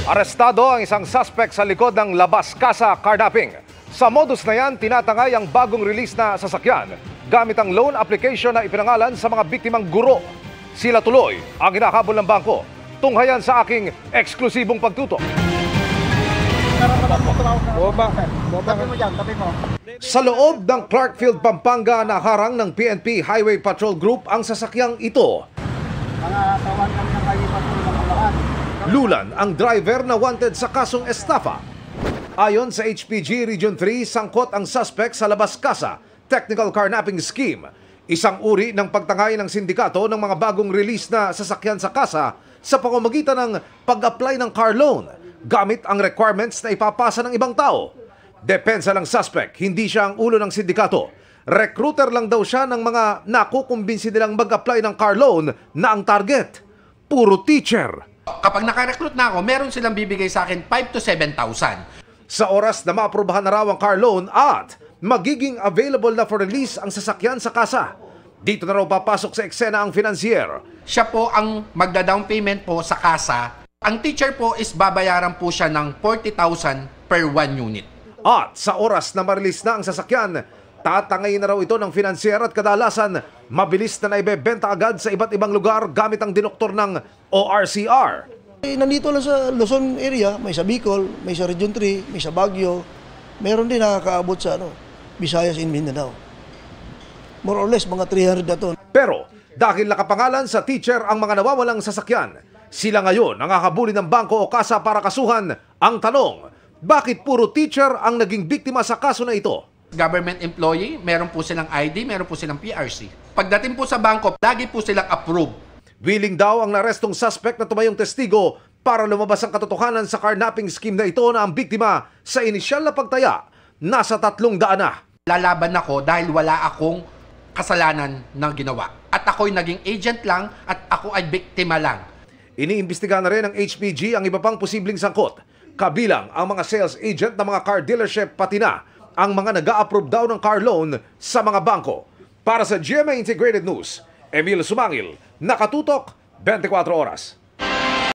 Arestado ang isang suspect sa likod ng Labas Casa carnapping. Sa modus na yan, tinatangay ang bagong release na sasakyan gamit ang loan application na ipinangalan sa mga biktimang guro. Sila tuloy ang hinahabol ng bangko. Tunghayan sa aking eksklusibong pagtutok. Sa loob ng Clarkfield, Pampanga, naharang ng PNP Highway Patrol Group ang sasakyang ito. Lulan ang driver na wanted sa kasong estafa. Ayon sa HPG Region 3, sangkot ang suspect sa Labas Casa Technical Carnapping Scheme, isang uri ng pagtangay ng sindikato ng mga bagong release na sasakyan sa kasa sa pamamagitan ng pag-apply ng car loan gamit ang requirements na ipapasa ng ibang tao. Depensa ng suspect, hindi siya ang ulo ng sindikato. Recruiter lang daw siya ng mga nakukumbinsi nilang mag-apply ng car loan na ang target. Puro teacher. Kapag naka-recruit na ako, meron silang bibigay sa akin 5 to 7,000. Sa oras na maaprubahan na raw ang car loan at magiging available na for release ang sasakyan sa kasa, dito na raw papasok sa eksena ang financier. Siya po ang magda-down payment po sa kasa. Ang teacher po is babayaran po siya ng 40,000 per 1 unit. At sa oras na ma-release na ang sasakyan, tatangayin na raw ito ng financier at kadalasan mabilis na naibebenta agad sa iba't ibang lugar gamit ang dinoktor ng ORCR. Nandito lang sa Luzon area, may sa Bicol, may sa Region 3, may sa Baguio, meron din nakakaabot sa Visayas and Mindanao. More or less, mga 300 na to. Pero dahil nakapangalan sa teacher ang mga nawawalang sasakyan, sila ngayon ang nakakabuli ng bangko o kasa para kasuhan. Ang tanong, bakit puro teacher ang naging biktima sa kaso na ito? Government employee, meron po silang ID, meron po silang PRC. Pagdating po sa bangko, lagi po silang approved. Willing daw ang narestong suspect na tumayong testigo para lumabas ang katotohanan sa carnapping scheme na ito na ang biktima sa inisyal na pagtaya nasa 300 na. Lalaban ako dahil wala akong kasalanan na ginawa. At ako'y naging agent lang at ako ay biktima lang. Iniimbestigahan na rin ng HPG ang iba pang posibleng sangkot. Kabilang ang mga sales agent ng mga car dealership pati na ang mga nag-a-approve daw ng car loan sa mga bangko. Para sa GMA Integrated News, Emil Sumangil, Nakatutok, 24 Oras.